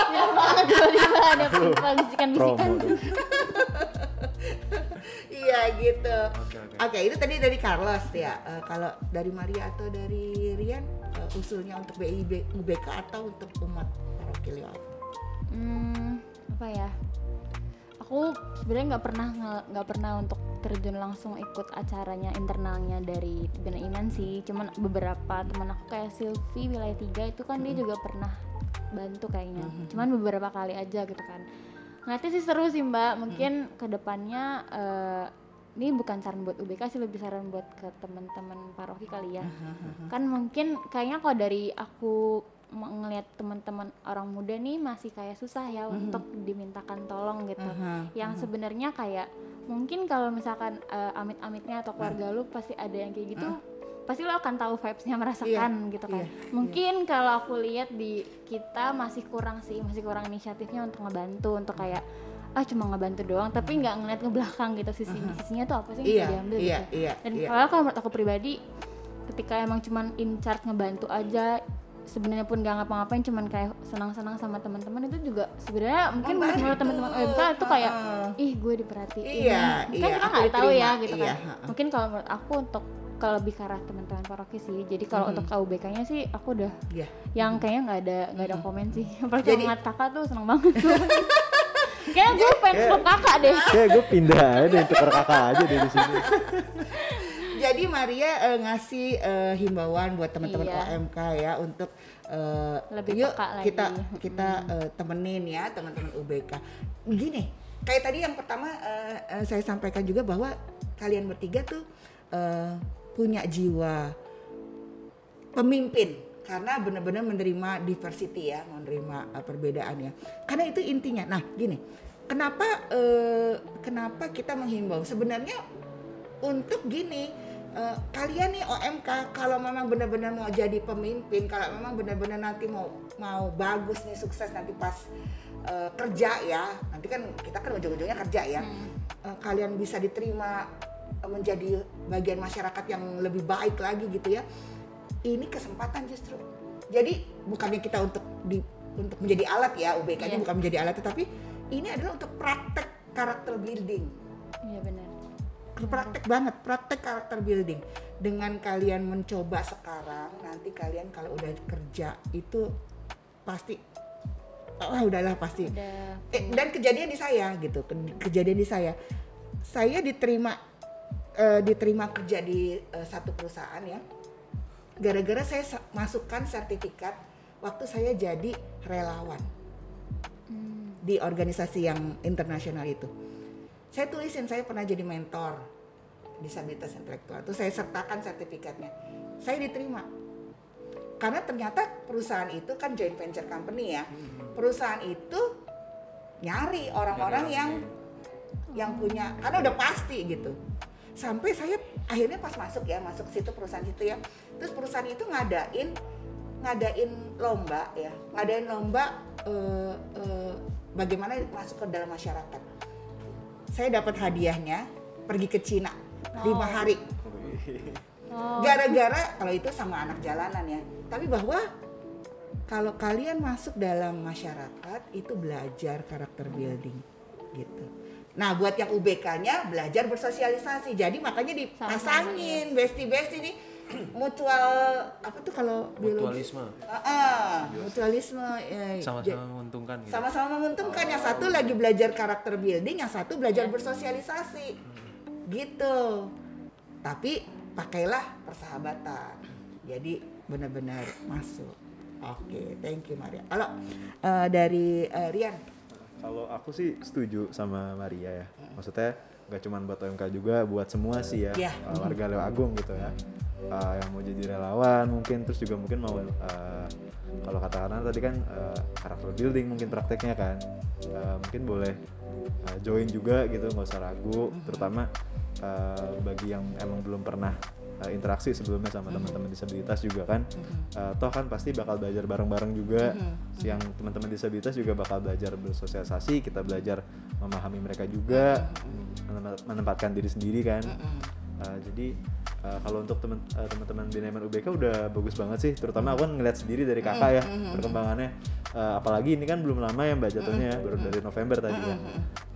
Ya banget tiba-tiba ada bisikan-bisikan. Iya gitu. Oke. Oke, itu tadi dari Carlos ya. Kalau dari Maria atau dari Rian, usulnya untuk BI-UBK atau untuk umat Paroki Leo Agung? Apa ya? Aku sebenarnya nggak pernah untuk terjun langsung ikut acaranya internalnya dari Bina Iman sih. Cuman beberapa teman aku kayak Silvi wilayah 3 itu kan dia juga pernah bantu kayaknya. Cuman beberapa kali aja gitu kan. Ngeliatnya sih seru sih Mbak. Mungkin kedepannya ini bukan saran buat UBK sih, lebih saran buat ke teman-teman paroki kali ya. Kan mungkin kayaknya kalau dari aku ngelihat teman-teman orang muda nih masih kayak susah ya untuk dimintakan tolong gitu. Yang sebenarnya kayak mungkin kalau misalkan amit-amitnya atau keluarga lu pasti ada yang kayak gitu, pasti lo akan tahu vibes-nya merasakan gitu kan. Mungkin kalau aku lihat di kita masih kurang inisiatifnya untuk ngebantu, untuk kayak cuma ngebantu doang tapi nggak ngeliat ke belakang gitu sisinya tuh apa sih yang bisa diambil gitu. Dan kalau menurut aku pribadi ketika emang cuman in charge ngebantu aja, sebenarnya pun gak ngapa-ngapain, cuman kayak senang-senang sama teman-teman, itu juga sebenarnya mungkin menurut teman-teman OMK itu kayak gue diperhatiin. Kan kita nggak tahu ya gitu kan. Mungkin kalau menurut aku untuk kalau lebih ke arah teman-teman paroki sih. Jadi kalau untuk KUBK-nya sih aku udah yang kayaknya nggak ada komen sih. Apalagi ngeliat kakak tuh seneng banget tuh. Kayaknya gue pengen klub kakak deh. Kayak gue pindah aja deh, tukar kakak aja deh di sini. Jadi Maria ngasih himbauan buat teman-teman OMK ya untuk lebih yuk peka lagi. kita temenin ya teman-teman UBK. Gini, kayak tadi yang pertama saya sampaikan juga bahwa kalian bertiga tuh punya jiwa pemimpin karena benar-benar menerima diversity ya, menerima perbedaannya. Karena itu intinya. Nah, gini, kenapa kita menghimbau? Sebenarnya untuk gini, kalian nih OMK kalau memang benar-benar mau jadi pemimpin, kalau memang benar-benar nanti mau bagus nih, sukses nanti pas kerja ya, nanti kan kita kan ujung-ujungnya kerja ya, kalian bisa diterima menjadi bagian masyarakat yang lebih baik lagi gitu ya. Ini kesempatan justru. Jadi bukannya kita untuk menjadi alat ya, UBK-nya bukan menjadi alat, tetapi ini adalah untuk praktek karakter building. Iya benar. praktek banget, praktek karakter building. Dengan kalian mencoba sekarang, nanti kalian kalau udah kerja itu pasti udahlah pasti. Dan kejadian di saya gitu, kejadian di saya diterima kerja di satu perusahaan ya, gara-gara saya masukkan sertifikat waktu saya jadi relawan di organisasi yang internasional itu. Saya tulisin saya pernah jadi mentor disabilitas intelektual, itu saya sertakan sertifikatnya. Saya diterima karena ternyata perusahaan itu kan joint venture company ya. Perusahaan itu nyari orang-orang yang punya, karena udah pasti gitu. Sampai saya akhirnya pas masuk situ perusahaan itu ya. Terus perusahaan itu ngadain lomba ya, bagaimana masuk ke dalam masyarakat. Saya dapat hadiahnya pergi ke Cina 5 hari. Gara-gara kalau itu sama anak jalanan ya. Tapi bahwa kalau kalian masuk dalam masyarakat itu belajar karakter building gitu. Nah buat yang UBK-nya belajar bersosialisasi. Jadi makanya dipasangin bestie-bestie nih mutual apa tuh kalau mutualisme. Mutualisme Sama-sama menguntungkan gitu. Sama-sama menguntungkan. Yang satu lagi belajar karakter building, yang satu belajar bersosialisasi. Gitu. Tapi pakailah persahabatan. Jadi benar-benar masuk. Oke, thank you Maria. Kalau dari Rian, kalau aku sih setuju sama Maria ya. Maksudnya nggak cuma buat OMK juga, buat semua sih ya. Warga Leo Agung gitu ya. Yang mau jadi relawan mungkin, terus juga mungkin mau kalau katakan tadi kan karakter building mungkin prakteknya kan. Mungkin boleh join juga gitu, nggak usah ragu. Terutama bagi yang emang belum pernah interaksi sebelumnya sama teman-teman disabilitas juga kan, toh kan pasti bakal belajar bareng-bareng juga. Yang teman-teman disabilitas juga bakal belajar bersosialisasi, kita belajar memahami mereka juga, menempatkan diri sendiri kan. Jadi kalau untuk teman-teman Binaiman UBK udah bagus banget sih, terutama aku kan ngeliat sendiri dari kakak ya perkembangannya. Apalagi ini kan belum lama ya Mbak jatuhnya ya, baru dari November tadi ya.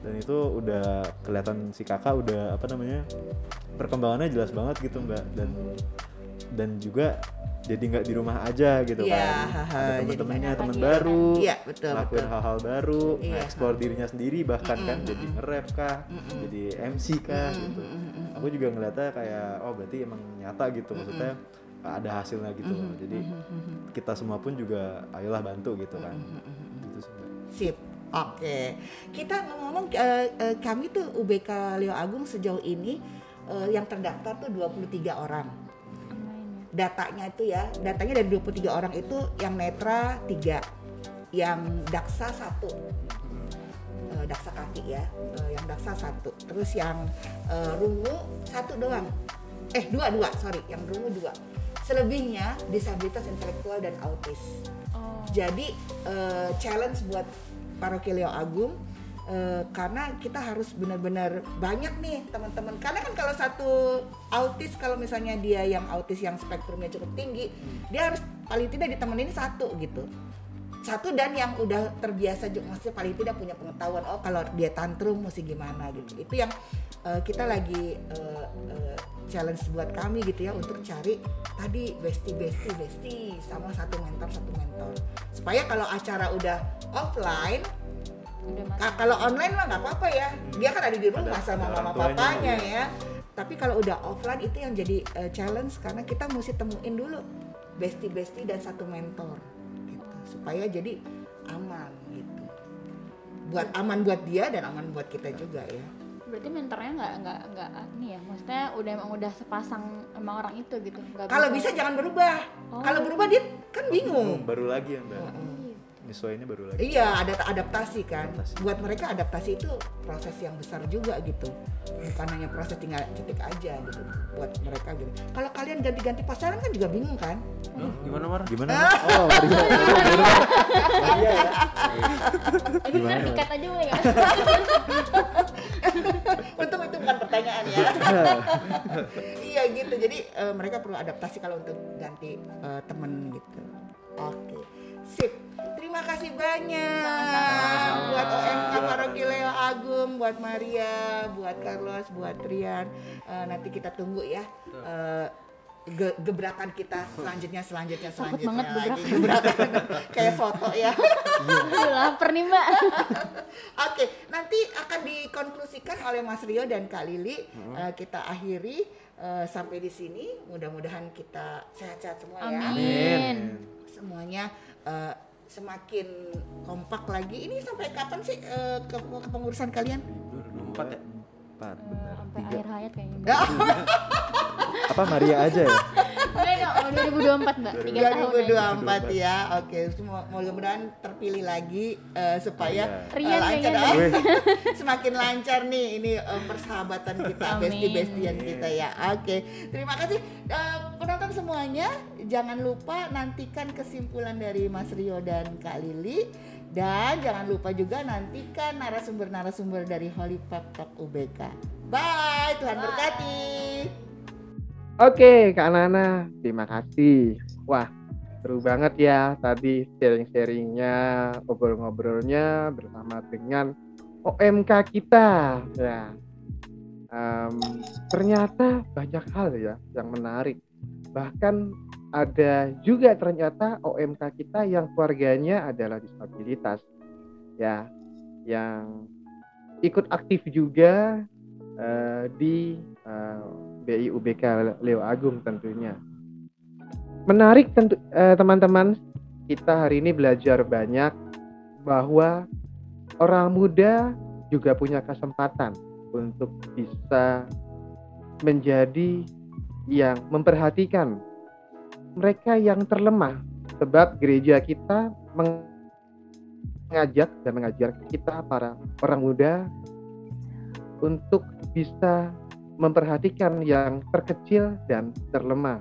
Dan itu udah kelihatan si kakak udah perkembangannya jelas banget gitu Mbak, dan juga jadi nggak di rumah aja gitu kan, ada teman-temannya, teman baru, lakuin hal-hal baru, nge-explore dirinya sendiri bahkan kan, jadi nge-rap kah, jadi MC kah gitu. Aku juga ngeliatnya kayak berarti emang nyata gitu, maksudnya ada hasilnya gitu loh. Jadi kita semua pun juga ayolah bantu gitu kan. Gitu sih Mbak. Sip. Oke. Kita ngomong kami tuh UBK Leo Agung sejauh ini yang terdaftar tuh 23 orang. Datanya dari 23 orang itu yang netra 3, yang daksa 1, daksa kaki ya, yang daksa 1, terus yang rungu 1 doang, 2, yang rungu 2, selebihnya disabilitas intelektual dan autis. Jadi challenge buat Paroki Leo Agung, karena kita harus benar-benar banyak nih teman-teman, karena kan kalau satu autis, kalau misalnya dia yang autis yang spektrumnya cukup tinggi, dia harus paling tidak ditemenin 1 gitu, 1 dan yang udah terbiasa, maksudnya paling tidak punya pengetahuan kalau dia tantrum mesti gimana gitu. Itu yang kita lagi challenge buat kami gitu ya, untuk cari tadi bestie sama satu mentor supaya kalau acara udah offline, kalau online mah nggak apa-apa ya, dia kan ada di rumah sama mama papanya ya. Tapi kalau udah offline itu yang jadi challenge, karena kita mesti temuin dulu bestie dan satu mentor gitu, supaya jadi aman gitu, aman buat dia dan aman buat kita juga ya. Berarti mentornya nggak nih ya, maksudnya udah sepasang emang orang itu gitu. Kalau bisa jangan berubah. Kalau berubah dia kan bingung. Baru lagi ya Mbak. Nyesuainya baru lagi. Iya, ada adaptasi kan. Buat mereka adaptasi itu proses yang besar juga gitu. Bukan hanya proses tinggal cetik aja gitu buat mereka gitu. Kalau kalian ganti-ganti pasangan kan juga bingung kan? Gimana Mar? Gimana? Oh, Maria. Maria ya. Gimana? Dikat aja boleh nggak? Untung itu bukan pertanyaan ya. Iya gitu. Jadi mereka perlu adaptasi kalau untuk ganti temen gitu. Oke. Sip. Terima kasih banyak buat OMK Paroki Leo Agung, buat Maria, buat Carlos, buat Rian. Nanti kita tunggu ya. Gebrakan kita selanjutnya banget lagi gebrakan kayak foto ya. Aduh, lapar nih Mbak. Oke, nanti akan dikonklusikan oleh Mas Rio dan Kak Lili. Kita akhiri sampai di sini. Mudah-mudahan kita sehat-sehat semua ya. Amin. Semuanya semakin kompak lagi. Ini sampai kapan sih kepengurusan kalian? 2024 ya? 4 benar. Sampai akhir hayat kayaknya. Apa Maria aja ya? Enggak, 2024 Mbak. 3 tahun aja. 2024 ya. Oke, mudah-mudahan terpilih lagi supaya Rian lancar. kayaknya. Semakin lancar nih ini persahabatan kita, Amin. bestie-bestian kita ya. Oke, terima kasih penonton semuanya. Jangan lupa nantikan kesimpulan dari Mas Rio dan Kak Lili. Dan jangan lupa juga nantikan narasumber-narasumber dari Holy Pep Talk UBK. Bye, Tuhan berkati. Oke, Kak Nana, terima kasih. Wah, seru banget ya tadi sharing-sharingnya, ngobrol-ngobrolnya bersama dengan OMK kita. Ya, ternyata banyak hal ya yang menarik. Bahkan ada juga ternyata OMK kita yang keluarganya adalah disabilitas. Ya, yang ikut aktif juga di BI UBK Leo Agung tentunya. Menarik tentu teman-teman, kita hari ini belajar banyak bahwa orang muda juga punya kesempatan untuk bisa menjadi yang memperhatikan mereka yang terlemah, sebab gereja kita mengajak dan mengajar kita para orang muda untuk bisa memperhatikan yang terkecil dan terlemah.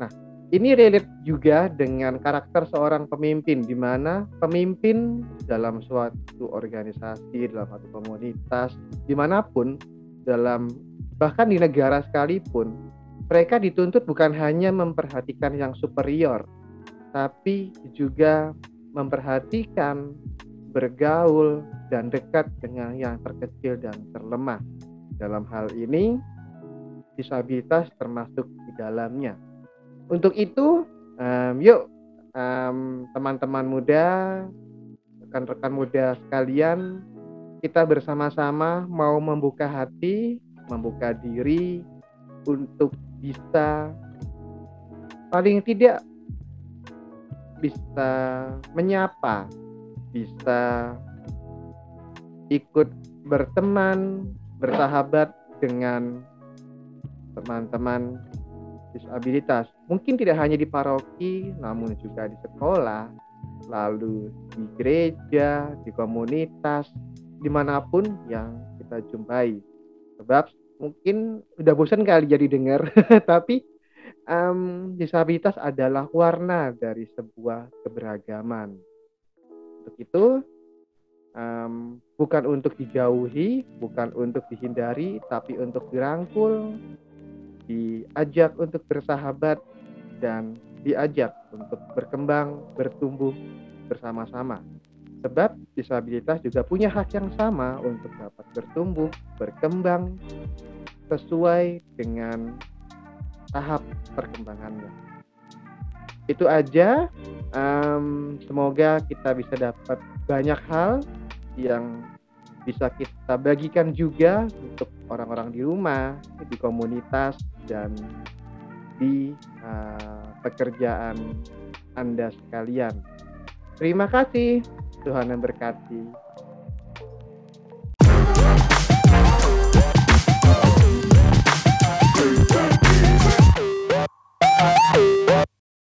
Nah, ini relate juga dengan karakter seorang pemimpin, di mana pemimpin dalam suatu organisasi, dalam suatu komunitas, dimanapun, bahkan di negara sekalipun, mereka dituntut bukan hanya memperhatikan yang superior, tapi juga memperhatikan, bergaul, dan dekat dengan yang terkecil dan terlemah. Dalam hal ini, disabilitas termasuk di dalamnya. Untuk itu, yuk teman-teman muda, rekan-rekan muda sekalian, kita bersama-sama mau membuka hati, membuka diri untuk bisa paling tidak bisa menyapa, bisa ikut berteman, bersahabat dengan teman-teman disabilitas. Mungkin tidak hanya di paroki, namun juga di sekolah, lalu di gereja, di komunitas, dimanapun yang kita jumpai. Sebab mungkin udah bosan kali jadi dengar, tapi disabilitas adalah warna dari sebuah keberagaman. Untuk itu, bukan untuk dijauhi, bukan untuk dihindari, tapi untuk dirangkul, diajak untuk bersahabat, dan diajak untuk berkembang, bertumbuh bersama-sama. Sebab disabilitas juga punya hak yang sama untuk dapat bertumbuh, berkembang sesuai dengan tahap perkembangannya. Itu aja. Semoga kita bisa dapat banyak hal yang bisa kita bagikan juga untuk orang-orang di rumah, di komunitas, dan di pekerjaan Anda sekalian. Terima kasih. Tuhan memberkati.